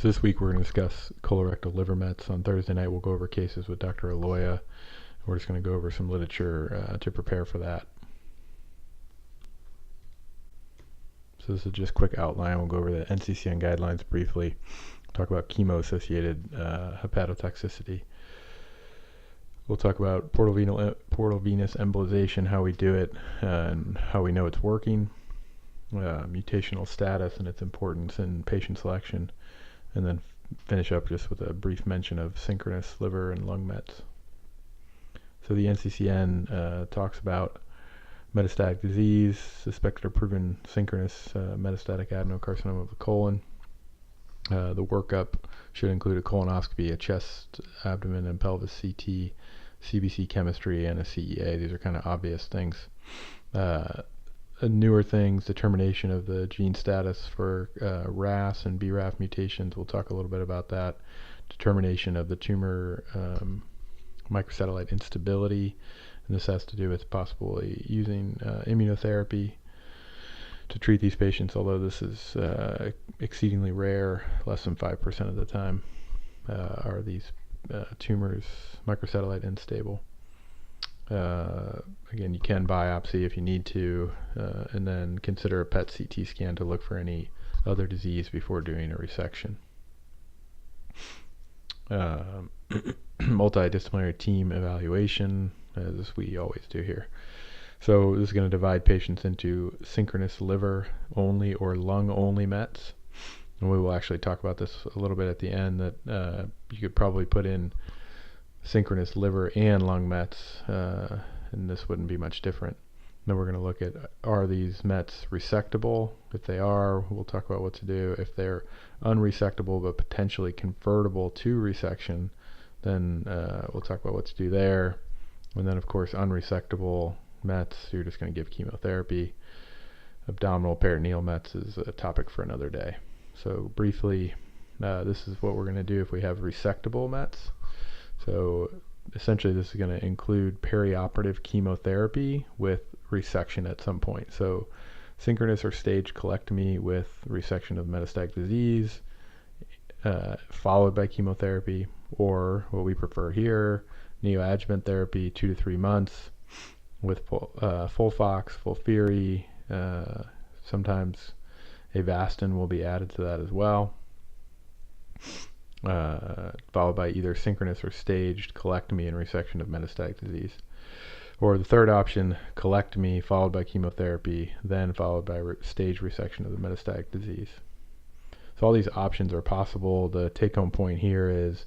So this week we're going to discuss colorectal liver mets. On Thursday night we'll go over cases with Dr. Aloya. We're just going to go over some literature to prepare for that. So this is just a quick outline. We'll go over the NCCN guidelines briefly, talk about chemo-associated hepatotoxicity. We'll talk about portal venous embolization, how we do it, and how we know it's working, mutational status and its importance in patient selection, and then finish up just with a brief mention of synchronous liver and lung mets. So the NCCN talks about metastatic disease, suspected or proven synchronous metastatic adenocarcinoma of the colon. The workup should include a colonoscopy, a chest, abdomen, and pelvis CT, CBC chemistry, and a CEA. These are kind of obvious things. Newer things, determination of the gene status for RAS and BRAF mutations. We'll talk a little bit about that. Determination of the tumor microsatellite instability. And this has to do with possibly using immunotherapy to treat these patients, although this is exceedingly rare. Less than 5% of the time are these tumors microsatellite unstable. Again, you can biopsy if you need to, and then consider a PET CT scan to look for any other disease before doing a resection. Multidisciplinary team evaluation, as we always do here. So this is going to divide patients into synchronous liver only or lung only mets. And we will actually talk about this a little bit at the end, that you could probably put in synchronous liver and lung mets, and this wouldn't be much different. Then we're going to look at, are these mets resectable? If they are, we'll talk about what to do. If they're unresectable but potentially convertible to resection, then we'll talk about what to do there. And then, of course, unresectable mets, you're just going to give chemotherapy. Abdominal peritoneal mets is a topic for another day. So briefly, this is what we're going to do if we have resectable mets. So essentially this is going to include perioperative chemotherapy with resection at some point. So synchronous or staged colectomy with resection of metastatic disease, followed by chemotherapy, or what we prefer here, neoadjuvant therapy, 2 to 3 months with Folfox, Folfiri, sometimes Avastin will be added to that as well. Followed by either synchronous or staged colectomy and resection of metastatic disease. Or the third option, colectomy followed by chemotherapy, then followed by staged resection of the metastatic disease. So all these options are possible. The take-home point here is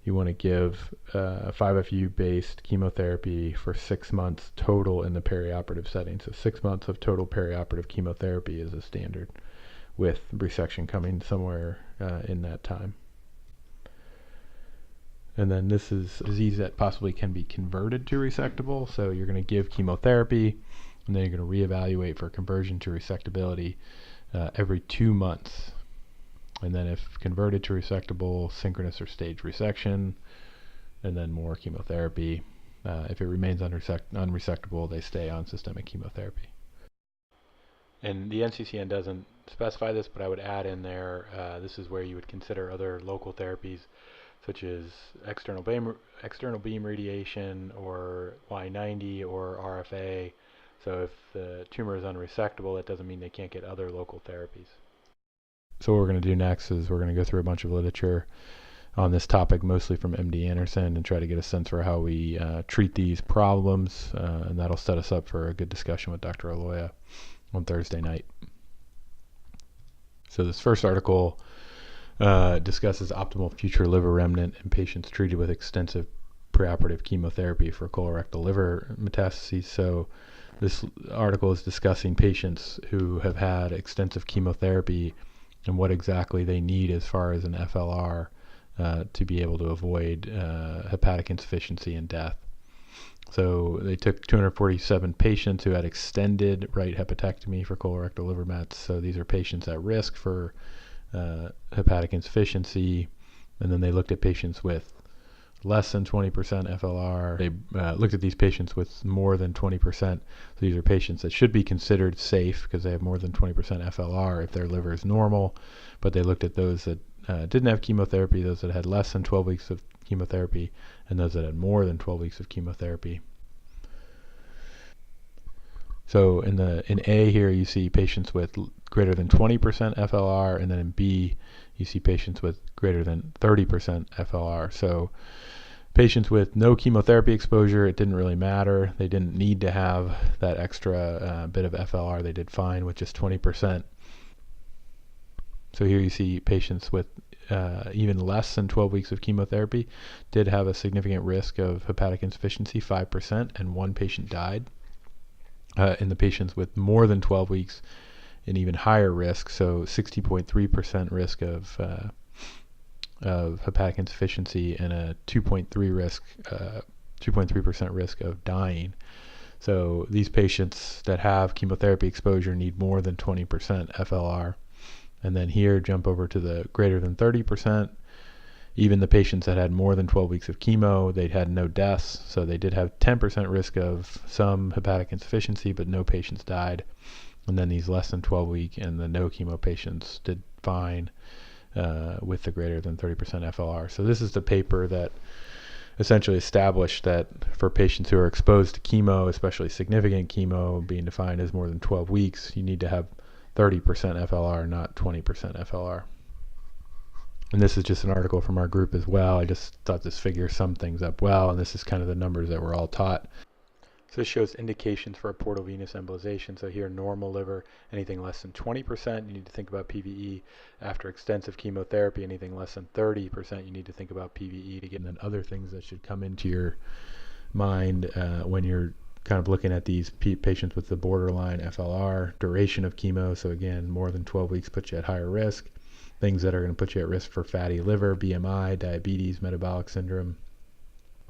you want to give 5-FU-based chemotherapy for 6 months total in the perioperative setting. So 6 months of total perioperative chemotherapy is a standard, with resection coming somewhere in that time. And then this is a disease that possibly can be converted to resectable. So you're going to give chemotherapy, and then you're going to reevaluate for conversion to resectability every 2 months. And then if converted to resectable, synchronous or staged resection, and then more chemotherapy. If it remains unresectable, they stay on systemic chemotherapy. And the NCCN doesn't specify this, but I would add in there, this is where you would consider other local therapies, such as external beam radiation or Y90 or RFA. So if the tumor is unresectable, that doesn't mean they can't get other local therapies. So what we're going to do next is we're going to go through a bunch of literature on this topic, mostly from MD Anderson, and try to get a sense for how we treat these problems, and that'll set us up for a good discussion with Dr. Aloya on Thursday night. So this first article discusses optimal future liver remnant in patients treated with extensive preoperative chemotherapy for colorectal liver metastases. So this article is discussing patients who have had extensive chemotherapy and what exactly they need as far as an FLR to be able to avoid hepatic insufficiency and death. So they took 247 patients who had extended right hepatectomy for colorectal liver mets. So these are patients at risk for hepatic insufficiency, and then they looked at patients with less than 20% FLR. They looked at these patients with more than 20%. So these are patients that should be considered safe because they have more than 20% FLR if their liver is normal, but they looked at those that didn't have chemotherapy, those that had less than 12 weeks of chemotherapy, and those that had more than 12 weeks of chemotherapy. So in A here, you see patients with greater than 20% FLR, and then in B, you see patients with greater than 30% FLR. So patients with no chemotherapy exposure, it didn't really matter. They didn't need to have that extra bit of FLR. They did fine with just 20%. So here you see patients with even less than 12 weeks of chemotherapy did have a significant risk of hepatic insufficiency, 5%, and one patient died. In the patients with more than 12 weeks, an even higher risk, so 60.3% risk of hepatic insufficiency and a 2.3% risk of dying. So these patients that have chemotherapy exposure need more than 20% FLR. And then here, jump over to the greater than 30%. Even the patients that had more than 12 weeks of chemo, they had no deaths. So they did have 10% risk of some hepatic insufficiency, but no patients died. And then these less than 12 week and the no chemo patients did fine with the greater than 30% FLR. So this is the paper that essentially established that for patients who are exposed to chemo, especially significant chemo being defined as more than 12 weeks, you need to have 30% FLR, not 20% FLR. And this is just an article from our group as well. I just thought this figure summed things up well, and this is kind of the numbers that we're all taught. So this shows indications for a portal venous embolization. So here, normal liver, anything less than 20%, you need to think about PVE. After extensive chemotherapy, anything less than 30%, you need to think about PVE to get. And then other things that should come into your mind when you're kind of looking at these patients with the borderline FLR, duration of chemo. So again, more than 12 weeks puts you at higher risk. Things that are going to put you at risk for fatty liver, BMI, diabetes, metabolic syndrome.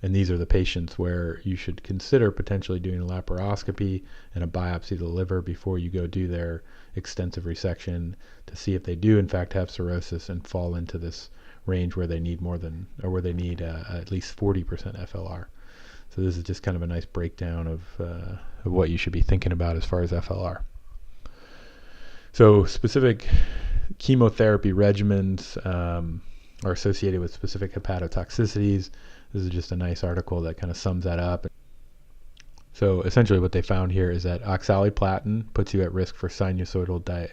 And these are the patients where you should consider potentially doing a laparoscopy and a biopsy of the liver before you go do their extensive resection to see if they do in fact have cirrhosis and fall into this range where they need where they need at least 40% FLR. So this is just kind of a nice breakdown of what you should be thinking about as far as FLR. So specific chemotherapy regimens are associated with specific hepatotoxicities. This is just a nice article that kind of sums that up. So essentially what they found here is that oxaliplatin puts you at risk for sinusoidal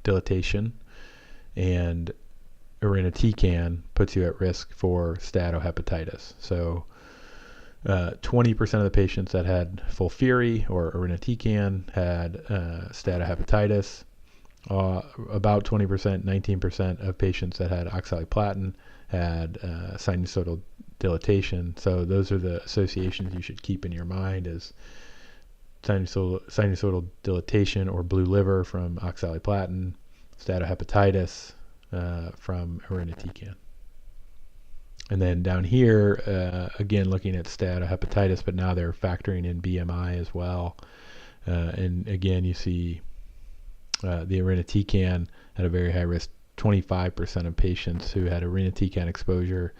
dilatation, and irinotecan puts you at risk for steatohepatitis. So 20% of the patients that had FOLFIRI or irinotecan had steatohepatitis. About 20%, 19% of patients that had oxaliplatin had sinusoidal dilatation. So those are the associations you should keep in your mind as sinusoidal dilatation or blue liver from oxaliplatin, steatohepatitis from irinotecan. And then down here, again, looking at steatohepatitis, but now they're factoring in BMI as well. And again, you see the irinotecan had a very high risk. 25% of patients who had irinotecan exposure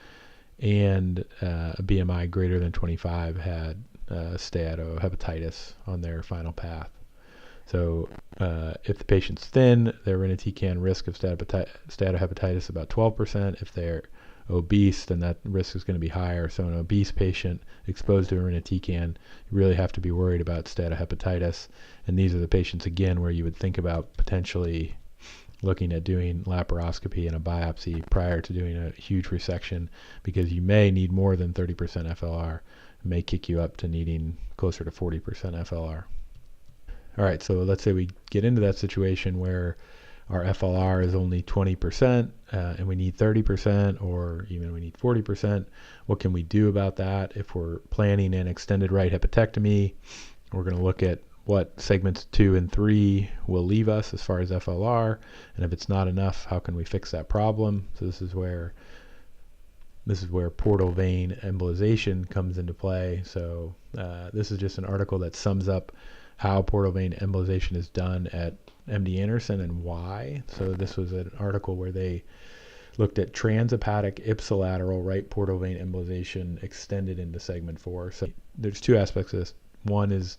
and a BMI greater than 25 had steatohepatitis on their final path. So if the patient's thin, their irinotecan risk of steatohepatitis is about 12%. If they're obese, then that risk is going to be higher. So an obese patient exposed to irinotecan, you really have to be worried about steatohepatitis. And these are the patients, again, where you would think about potentially looking at doing laparoscopy and a biopsy prior to doing a huge resection, because you may need more than 30% FLR. It may kick you up to needing closer to 40% FLR. All right, so let's say we get into that situation where our FLR is only 20% and we need 30%, or even we need 40%. What can we do about that? If we're planning an extended right hepatectomy, we're going to look at what segments 2 and 3 will leave us as far as FLR, and if it's not enough, how can we fix that problem? So this is where portal vein embolization comes into play. So this is just an article that sums up how portal vein embolization is done at MD Anderson and why. So this was an article where they looked at transhepatic ipsilateral right portal vein embolization extended into segment 4. So there's two aspects of this. One is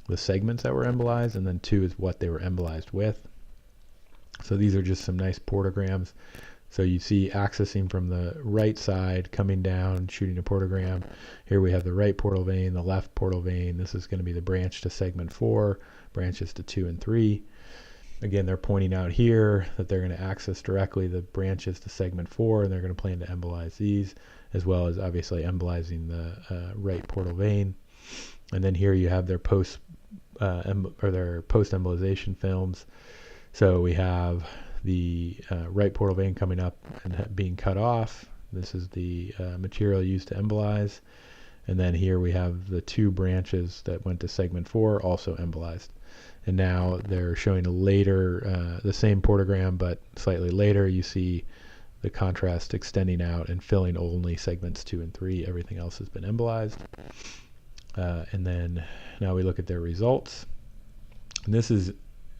the segments that were embolized, and then two is what they were embolized with. So these are just some nice portograms So you see accessing from the right side, coming down, shooting a portogram. Here we have the right portal vein, the left portal vein. This is going to be the branch to segment 4, branches to 2 and 3. Again, they're pointing out here that they're going to access directly the branches to segment 4, and they're going to plan to embolize these, as well as obviously embolizing the right portal vein. And then here you have their post embolization films. So we have the right portal vein coming up and being cut off. This is the material used to embolize. And then here we have the 2 branches that went to segment 4 also embolized. And now they're showing later the same portogram, but slightly later you see the contrast extending out and filling only segments 2 and 3. Everything else has been embolized. And then now we look at their results. And this is,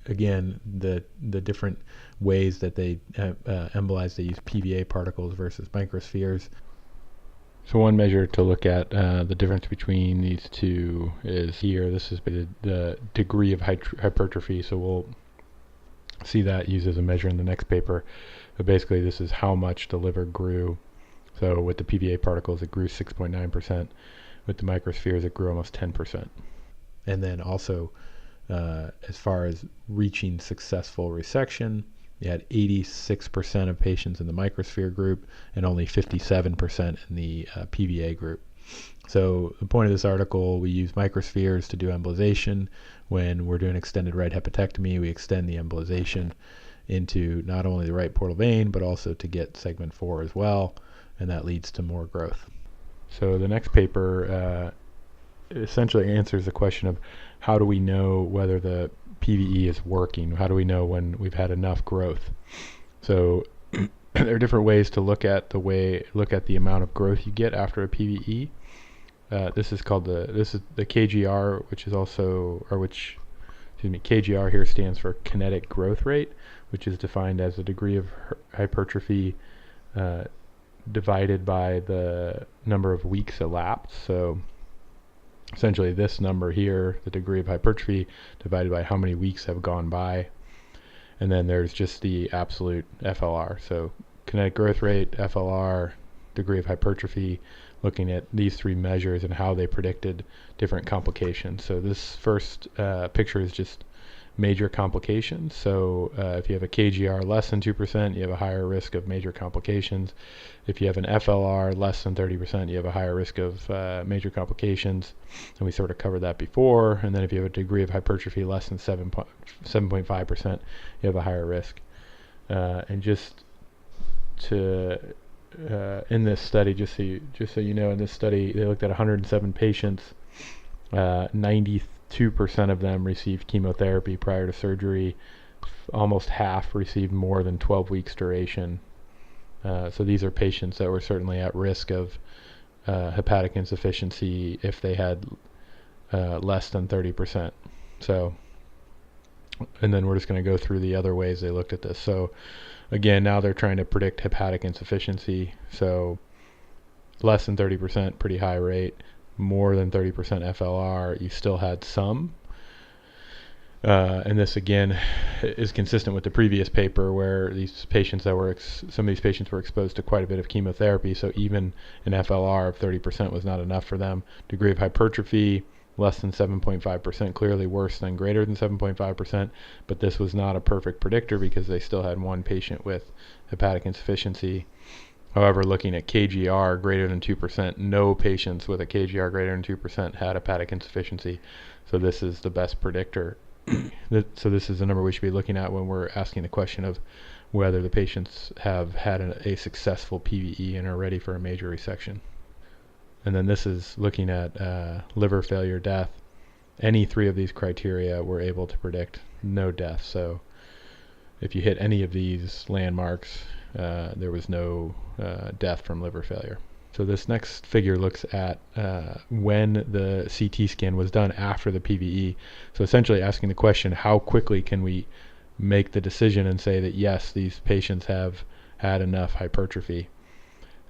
again, the different ways that they embolize. They use PVA particles versus microspheres. So one measure to look at the difference between these two is here. This is the degree of hypertrophy. So we'll see that used as a measure in the next paper. But basically, this is how much the liver grew. So with the PVA particles, it grew 6.9%. With the microspheres, it grew almost 10%. And then also, as far as reaching successful resection, you had 86% of patients in the microsphere group and only 57% in the PVA group. So the point of this article, we use microspheres to do embolization. When we're doing extended right hepatectomy, we extend the embolization into not only the right portal vein, but also to get segment 4 as well, and that leads to more growth. So the next paper essentially answers the question of how do we know whether the PVE is working? How do we know when we've had enough growth? So there are different ways to look at the amount of growth you get after a PVE. This is the KGR, KGR here stands for kinetic growth rate, which is defined as the degree of hypertrophy divided by the number of weeks elapsed. So essentially this number here, the degree of hypertrophy divided by how many weeks have gone by. And then there's just the absolute FLR. So kinetic growth rate, FLR, degree of hypertrophy, looking at these 3 measures and how they predicted different complications. So this first picture is just major complications. So if you have a KGR less than 2%, you have a higher risk of major complications. If you have an FLR less than 30%, you have a higher risk of major complications. And we sort of covered that before. And then if you have a degree of hypertrophy less than 7.5%, you have a higher risk. And just to in this study, just so you know, in this study they looked at 107 patients. 92% of them received chemotherapy prior to surgery. Almost half received more than 12 weeks duration. So these are patients that were certainly at risk of hepatic insufficiency if they had less than 30%. So, and then we're just going to go through the other ways they looked at this. So again, now they're trying to predict hepatic insufficiency. So less than 30%, pretty high rate. More than 30% FLR, you still had some. And this again is consistent with the previous paper where these patients some of these patients were exposed to quite a bit of chemotherapy. So even an FLR of 30% was not enough for them. Degree of hypertrophy, less than 7.5%, clearly worse than greater than 7.5%, but this was not a perfect predictor because they still had 1 patient with hepatic insufficiency. However, looking at KGR greater than 2%, no patients with a KGR greater than 2% had hepatic insufficiency. So this is the best predictor. So this is the number we should be looking at when we're asking the question of whether the patients have had a successful PVE and are ready for a major resection. And then this is looking at liver failure, death. Any 3 of these criteria were able to predict no death. So if you hit any of these landmarks, there was no death from liver failure. So this next figure looks at when the CT scan was done after the PVE. So essentially asking the question, how quickly can we make the decision and say that yes, these patients have had enough hypertrophy?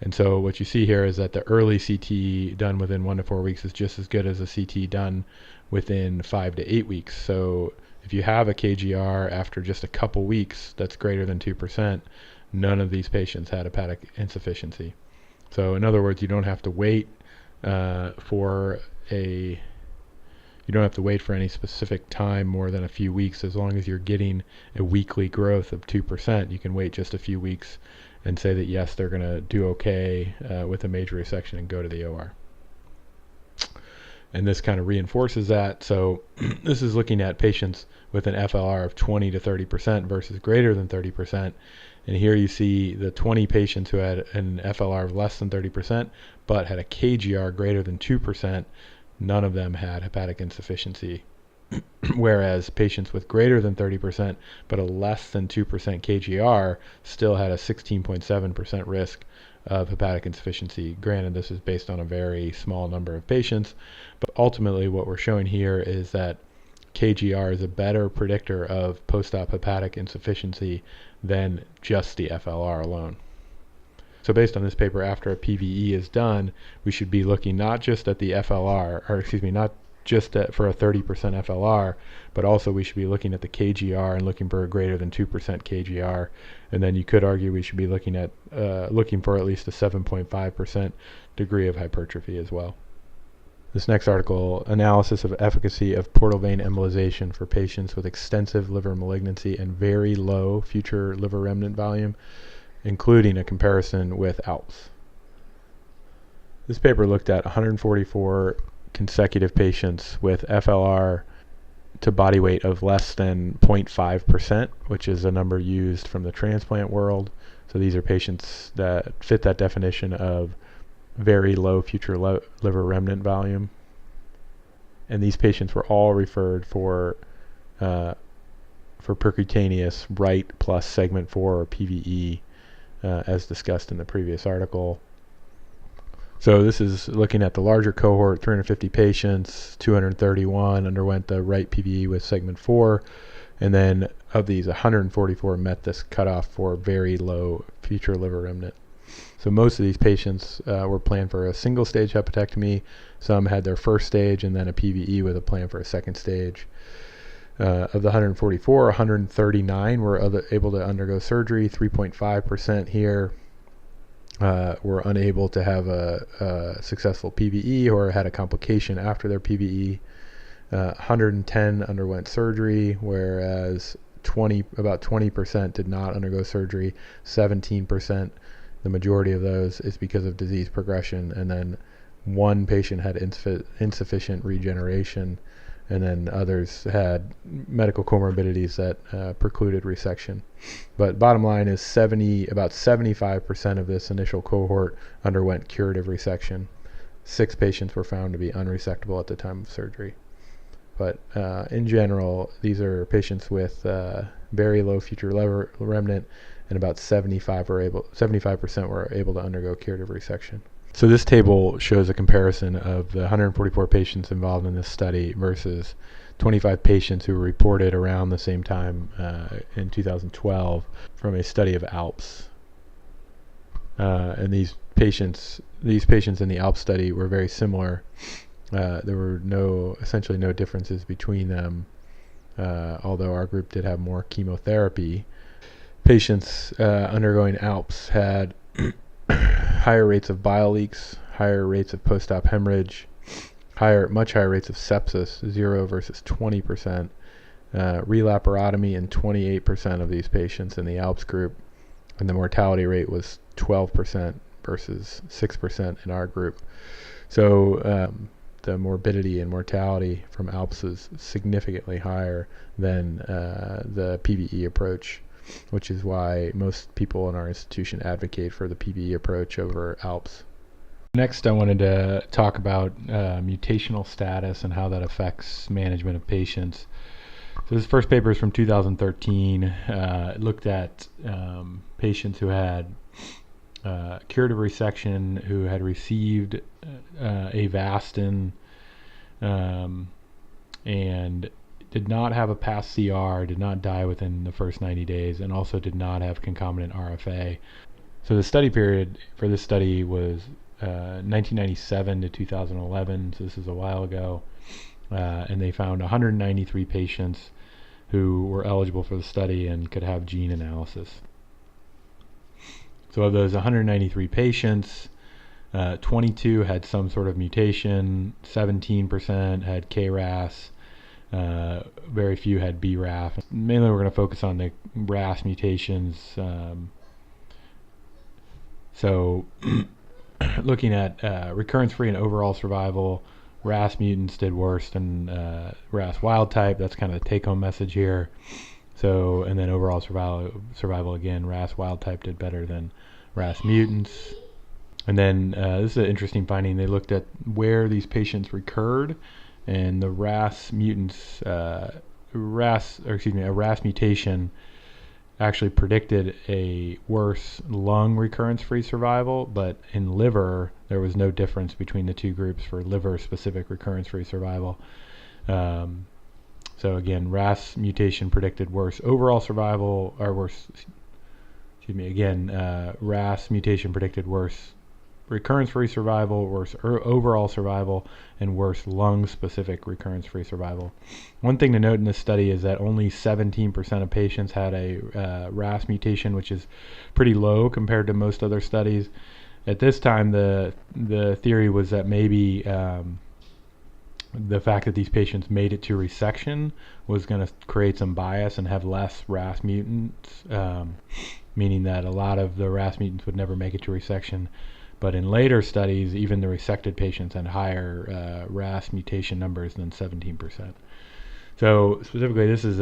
And so what you see here is that the early CT done within 1 to 4 weeks is just as good as a CT done within 5 to 8 weeks. So if you have a KGR after just a couple weeks that's greater than 2%, none of these patients had hepatic insufficiency. So in other words, you don't have to wait for any specific time more than a few weeks. As long as you're getting a weekly growth of 2%, you can wait just a few weeks and say that yes, they're going to do okay with a major resection and go to the OR. And this kind of reinforces that. So this is looking at patients with an FLR of 20 to 30% versus greater than 30%. And here you see the 20 patients who had an FLR of less than 30% but had a KGR greater than 2%. None of them had hepatic insufficiency. Whereas patients with greater than 30% but a less than 2% KGR still had a 16.7% risk of hepatic insufficiency. Granted, this is based on a very small number of patients, but ultimately what we're showing here is that KGR is a better predictor of post-op hepatic insufficiency than just the FLR alone. So based on this paper, after a PVE is done, we should be looking not just at the FLR, not just for a 30% FLR, but also we should be looking at the KGR and looking for a greater than 2% KGR. And then you could argue we should be looking for at least a 7.5% degree of hypertrophy as well. This next article, analysis of efficacy of portal vein embolization for patients with extensive liver malignancy and very low future liver remnant volume, including a comparison with ALPS. This paper looked at 144 consecutive patients with FLR to body weight of less than 0.5%, which is a number used from the transplant world. So these are patients that fit that definition of very low future liver remnant volume. And these patients were all referred for percutaneous right plus segment 4 or PVE, as discussed in the previous article. So this is looking at the larger cohort, 350 patients, 231 underwent the right PVE with segment 4, and then of these, 144 met this cutoff for very low future liver remnant. So most of these patients were planned for a single stage hepatectomy. Some had their first stage and then a PVE with a plan for a second stage. Of the 144, 139 were able to undergo surgery. 3.5% here were unable to have a successful PVE or had a complication after their PVE. 110 underwent surgery, whereas about 20% did not undergo surgery. 17%, the majority of those, is because of disease progression, and then one patient had insufficient regeneration, and then others had medical comorbidities that precluded resection. But bottom line is about 75% of this initial cohort underwent curative resection. 6 patients were found to be unresectable at the time of surgery. But in general, these are patients with very low future liver remnant, and about 75% were able to undergo curative resection. So this table shows a comparison of the 144 patients involved in this study versus 25 patients who were reported around the same time in 2012 from a study of ALPS. And these patients in the ALPS study were very similar. There were essentially no differences between them, although our group did have more chemotherapy. Patients undergoing ALPS had higher rates of bile leaks, higher rates of post-op hemorrhage, much higher rates of sepsis, 0 versus 20%, relaparotomy in 28% of these patients in the ALPS group, and the mortality rate was 12% versus 6% in our group. So the morbidity and mortality from ALPS is significantly higher than the PVE approach, which is why most people in our institution advocate for the PVE approach over ALPS. Next, I wanted to talk about mutational status and how that affects management of patients. So this first paper is from 2013. It looked at patients who had curative resection, who had received Avastin and did not have a past CR, did not die within the first 90 days, and also did not have concomitant RFA. So the study period for this study was 1997 to 2011, so this is a while ago, and they found 193 patients who were eligible for the study and could have gene analysis. So of those 193 patients, 22 had some sort of mutation, 17% had KRAS, very few had BRAF. Mainly we're going to focus on the RAS mutations. So looking at recurrence-free and overall survival, RAS mutants did worse than RAS wild type. That's kind of the take-home message here. So, and then overall survival again, RAS wild type did better than RAS mutants. And then this is an interesting finding. They looked at where these patients recurred, and the RAS mutants, a RAS mutation actually predicted a worse lung recurrence-free survival, but in liver, there was no difference between the two groups for liver-specific recurrence-free survival. So again, RAS mutation predicted worse overall survival, or worse, RAS mutation predicted worse recurrence-free survival, worse overall survival, and worse lung-specific recurrence-free survival. One thing to note in this study is that only 17% of patients had a RAS mutation, which is pretty low compared to most other studies. At this time, the theory was that maybe the fact that these patients made it to resection was going to create some bias and have less RAS mutants, meaning that a lot of the RAS mutants would never make it to resection. But in later studies, even the resected patients had higher RAS mutation numbers than 17%. So specifically, this is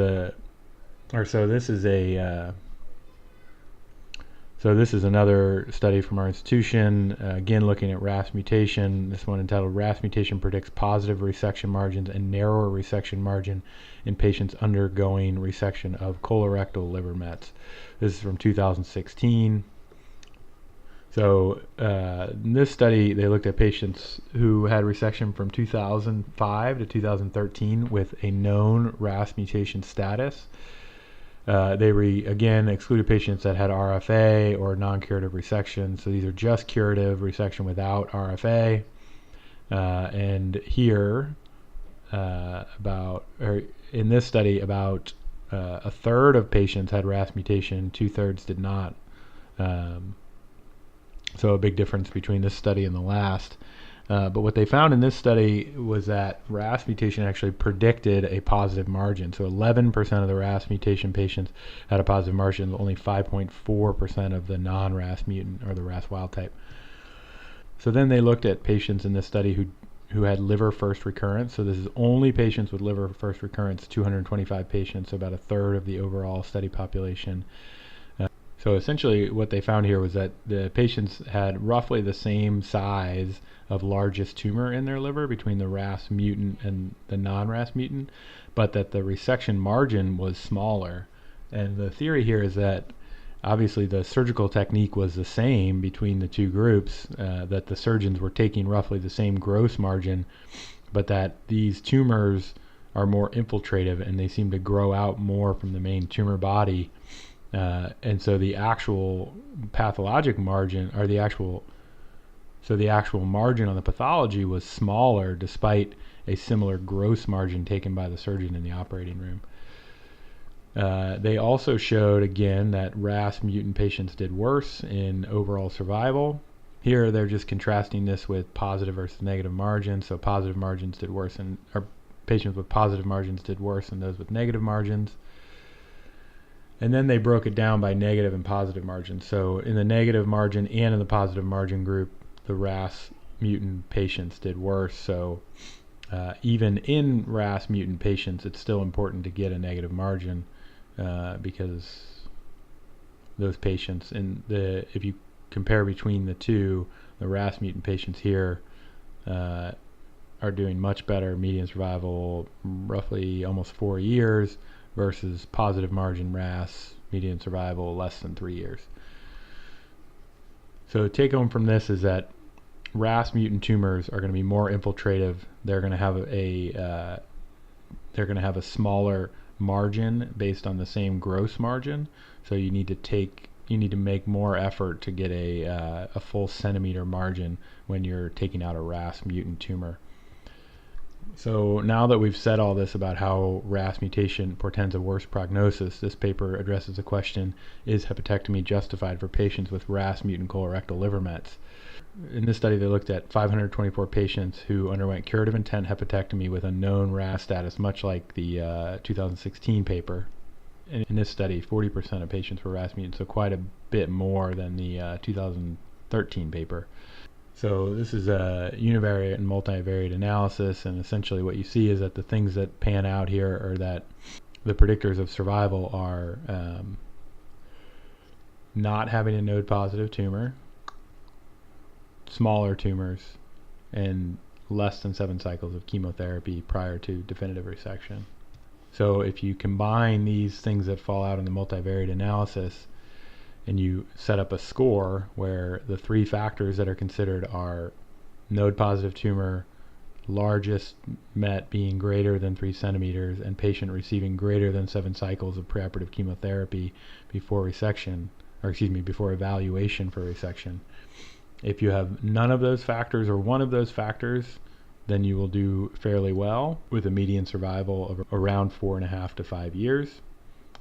another study from our institution, again looking at RAS mutation. This one entitled "RAS Mutation Predicts Positive Resection Margins and Narrower Resection Margin in Patients Undergoing Resection of Colorectal Liver Mets." This is from 2016. So in this study, they looked at patients who had resection from 2005 to 2013 with a known RAS mutation status. They again excluded patients that had RFA or non-curative resection. So these are just curative resection without RFA. And here, in this study, about a third of patients had RAS mutation, 2/3 did not. So a big difference between this study and the last. But what they found in this study was that RAS mutation actually predicted a positive margin. So 11% of the RAS mutation patients had a positive margin, only 5.4% of the non-RAS mutant or the RAS wild type. So then they looked at patients in this study who had liver first recurrence. So this is only patients with liver first recurrence, 225 patients, so about a third of the overall study population. So essentially what they found here was that the patients had roughly the same size of largest tumor in their liver between the RAS mutant and the non-RAS mutant, but that the resection margin was smaller. And the theory here is that obviously the surgical technique was the same between the two groups, that the surgeons were taking roughly the same gross margin, but that these tumors are more infiltrative and they seem to grow out more from the main tumor body. And so the actual pathologic margin, or the actual margin on the pathology was smaller despite a similar gross margin taken by the surgeon in the operating room. They also showed again that RAS mutant patients did worse in overall survival. Here they're just contrasting this with positive versus negative margins. So positive margins did worse, or patients with positive margins did worse than those with negative margins. And then they broke it down by negative and positive margins. So in the negative margin and in the positive margin group, the RAS mutant patients did worse. So even in RAS mutant patients, it's still important to get a negative margin because those patients, if you compare between the two, the RAS mutant patients here are doing much better, median survival roughly almost 4 years, versus positive margin RAS, median survival less than 3 years. So the take home from this is that RAS mutant tumors are going to be more infiltrative. They're going to have a smaller margin based on the same gross margin. So you need to make more effort to get a full centimeter margin when you're taking out a RAS mutant tumor. So now that we've said all this about how RAS mutation portends a worse prognosis, this paper addresses the question, is hepatectomy justified for patients with RAS mutant colorectal liver mets? In this study, they looked at 524 patients who underwent curative intent hepatectomy with a known RAS status, much like the 2016 paper. And in this study, 40% of patients were RAS mutant, so quite a bit more than the 2013 paper. So this is a univariate and multivariate analysis, and essentially what you see is that the things that pan out here are that the predictors of survival are not having a node-positive tumor, smaller tumors, and less than 7 cycles of chemotherapy prior to definitive resection. So if you combine these things that fall out in the multivariate analysis, and you set up a score where the 3 factors that are considered are node positive tumor, largest met being greater than 3 centimeters, and patient receiving greater than 7 cycles of preoperative chemotherapy before resection, or excuse me, before evaluation for resection. If you have none of those factors or one of those factors, then you will do fairly well with a median survival of around 4.5 to 5 years.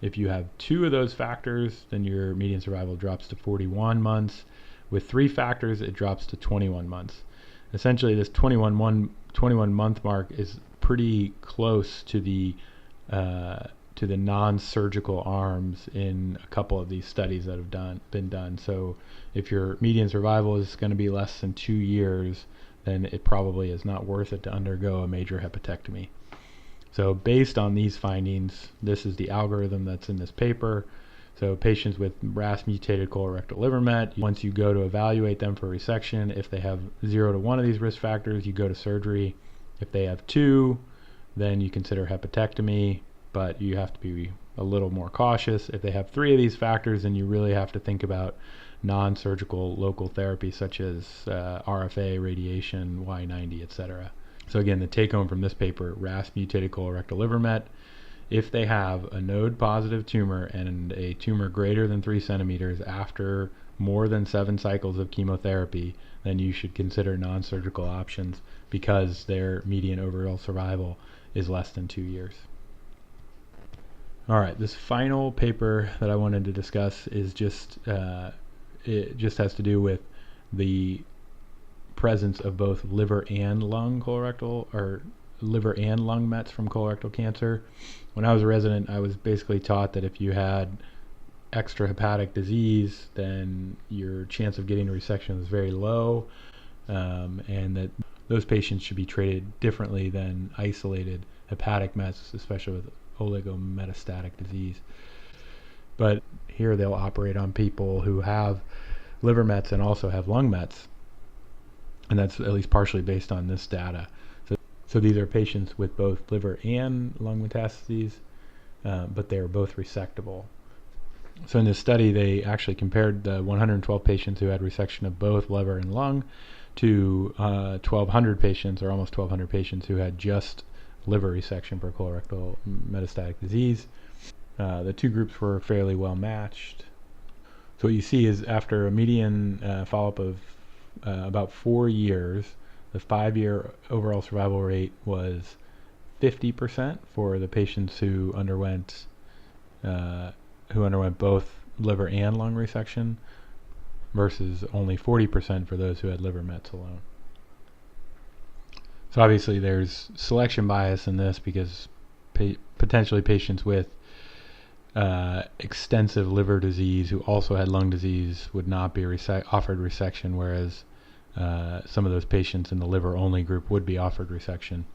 If you have 2 of those factors, then your median survival drops to 41 months. With 3 factors, it drops to 21 months. Essentially, this 21 month mark is pretty close to the non-surgical arms in a couple of these studies that have been done. So if your median survival is going to be less than 2 years, then it probably is not worth it to undergo a major hepatectomy. So based on these findings, this is the algorithm that's in this paper. So patients with RAS mutated colorectal liver met, once you go to evaluate them for resection, if they have 0 to 1 of these risk factors, you go to surgery. If they have 2, then you consider hepatectomy, but you have to be a little more cautious. If they have 3 of these factors, then you really have to think about non-surgical local therapy such as RFA, radiation, Y90, etc. So again, the take home from this paper, RAS mutated colorectal liver met, if they have a node positive tumor and a tumor greater than 3 centimeters after more than 7 cycles of chemotherapy, then you should consider non-surgical options because their median overall survival is less than 2 years. All right, this final paper that I wanted to discuss is it just has to do with the presence of both liver and lung mets from colorectal cancer. When I was a resident, I was basically taught that if you had extrahepatic disease, then your chance of getting a resection is very low, and that those patients should be treated differently than isolated hepatic mets, especially with oligometastatic disease. But here they'll operate on people who have liver mets and also have lung mets, and that's at least partially based on this data. So these are patients with both liver and lung metastases, but they are both resectable. So in this study, they actually compared the 112 patients who had resection of both liver and lung to 1,200 patients, or almost 1,200 patients who had just liver resection for colorectal metastatic disease. The 2 groups were fairly well matched. So what you see is after a median follow-up of about 4 years, the 5-year overall survival rate was 50% for the patients who underwent both liver and lung resection, versus only 40% for those who had liver mets alone. So obviously there's selection bias in this because potentially patients with extensive liver disease who also had lung disease would not be offered resection, whereas some of those patients in the liver-only group would be offered resection.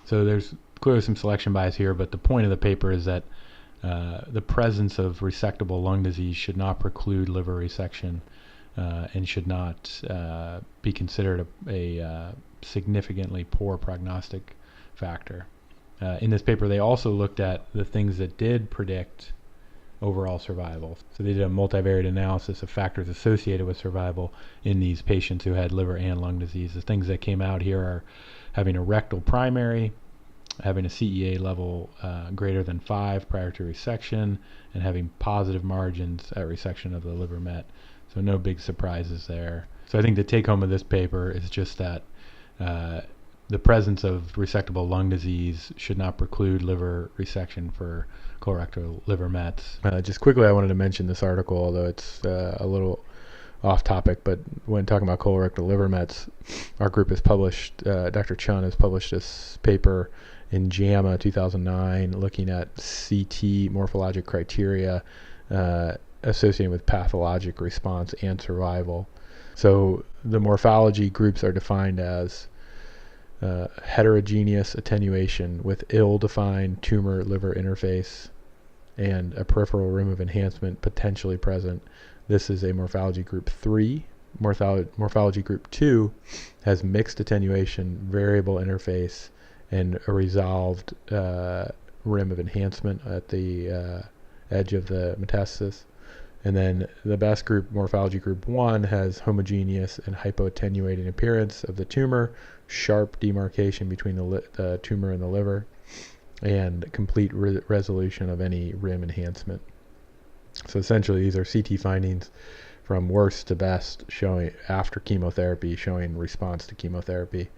So there's clearly some selection bias here, but the point of the paper is that the presence of resectable lung disease should not preclude liver resection and should not be considered a significantly poor prognostic factor. In this paper, they also looked at the things that did predict overall survival. So they did a multivariate analysis of factors associated with survival in these patients who had liver and lung disease. The things that came out here are having a rectal primary, having a CEA level greater than 5 prior to resection, and having positive margins at resection of the liver met. So no big surprises there. So I think the take home of this paper is just that the presence of resectable lung disease should not preclude liver resection for colorectal liver mets. Just quickly, I wanted to mention this article, although it's a little off topic, but when talking about colorectal liver mets, our group has published, Dr. Chun has published this paper in JAMA 2009 looking at CT morphologic criteria associated with pathologic response and survival. So the morphology groups are defined as heterogeneous attenuation with ill-defined tumor-liver interface and a peripheral rim of enhancement potentially present. This is a morphology group 3. Morphology group 2 has mixed attenuation, variable interface, and a resolved rim of enhancement at the edge of the metastasis. And then the best group, morphology group 1, has homogeneous and hypoattenuating appearance of the tumor, sharp demarcation between the tumor and the liver, and complete resolution of any rim enhancement. So essentially these are CT findings from worst to best, showing after chemotherapy, showing response to chemotherapy.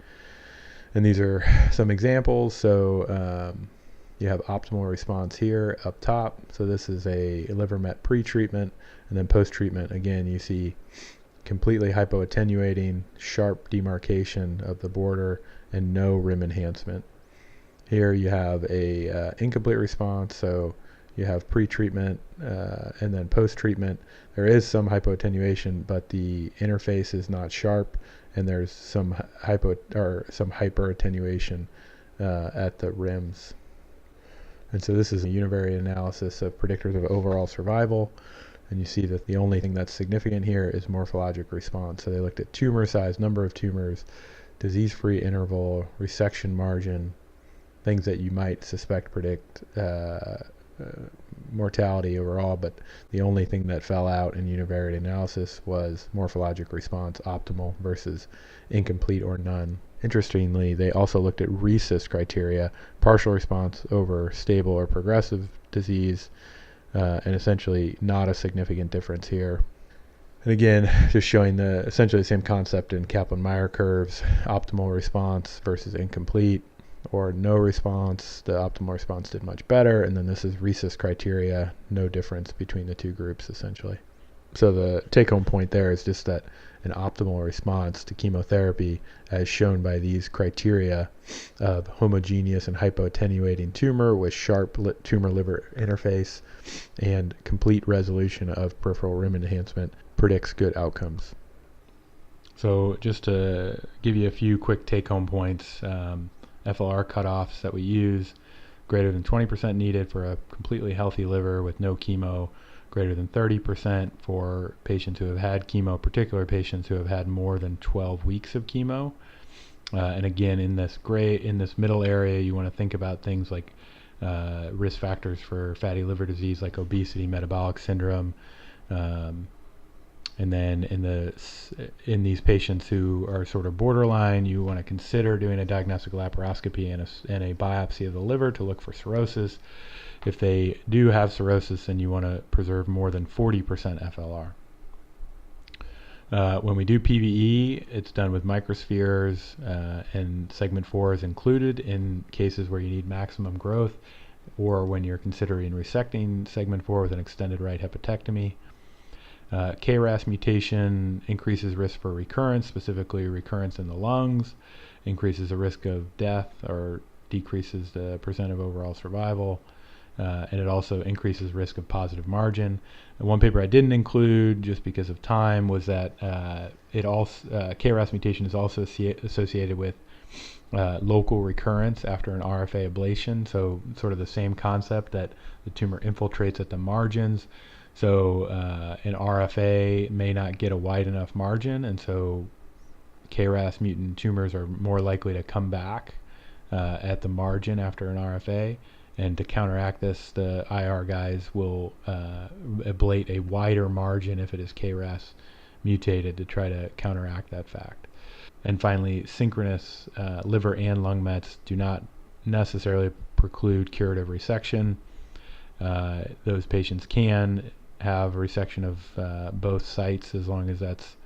And these are some examples. So you have optimal response here up top. So this is a liver met pre-treatment, and then post-treatment, again, you see completely hypoattenuating, sharp demarcation of the border, and no rim enhancement. Here you have a incomplete response, so you have pre-treatment and then post-treatment. There is some hypoattenuation, but the interface is not sharp, and there's some hyperattenuation at the rims. And so this is a univariate analysis of predictors of overall survival, and you see that the only thing that's significant here is morphologic response. So they looked at tumor size, number of tumors, disease-free interval, resection margin, things that you might suspect predict mortality overall, but the only thing that fell out in univariate analysis was morphologic response, optimal versus incomplete or none. Interestingly, they also looked at RECIST criteria, partial response over stable or progressive disease, and essentially not a significant difference here. And again, just showing essentially the same concept in Kaplan-Meier curves, optimal response versus incomplete or no response. The optimal response did much better, and then this is RECIST criteria, no difference between the two groups essentially. So the take-home point there is just that an optimal response to chemotherapy, as shown by these criteria of homogeneous and hypoattenuating tumor with sharp tumor-liver interface and complete resolution of peripheral rim enhancement, predicts good outcomes. So just to give you a few quick take-home points, FLR cutoffs that we use: greater than 20% needed for a completely healthy liver with no chemo, greater than 30% for patients who have had chemo, particular patients who have had more than 12 weeks of chemo. And again, in this middle area, you want to think about things like risk factors for fatty liver disease like obesity, metabolic syndrome. And then in these patients who are sort of borderline, you want to consider doing a diagnostic laparoscopy and a biopsy of the liver to look for cirrhosis. If they do have cirrhosis, then you want to preserve more than 40% FLR. When we do PVE, it's done with microspheres, and segment 4 is included in cases where you need maximum growth, or when you're considering resecting segment 4 with an extended right hepatectomy. KRAS mutation increases risk for recurrence, specifically recurrence in the lungs, increases the risk of death or decreases the percent of overall survival. And it also increases risk of positive margin. And one paper I didn't include just because of time was that KRAS mutation is also associated with local recurrence after an RFA ablation. So sort of the same concept that the tumor infiltrates at the margins. So an RFA may not get a wide enough margin, and so KRAS mutant tumors are more likely to come back at the margin after an RFA. And to counteract this, the IR guys will ablate a wider margin if it is KRAS mutated to try to counteract that fact. And finally, synchronous liver and lung mets do not necessarily preclude curative resection. Those patients can have resection of both sites as long as that's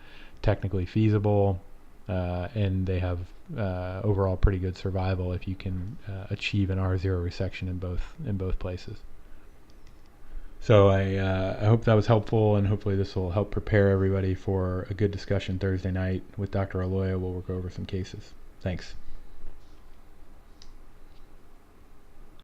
technically feasible. and they have overall pretty good survival if you can achieve an R0 resection in both places. So I hope that was helpful, and hopefully this will help prepare everybody for a good discussion Thursday night with Dr. Aloya. We'll work over some cases. Thanks.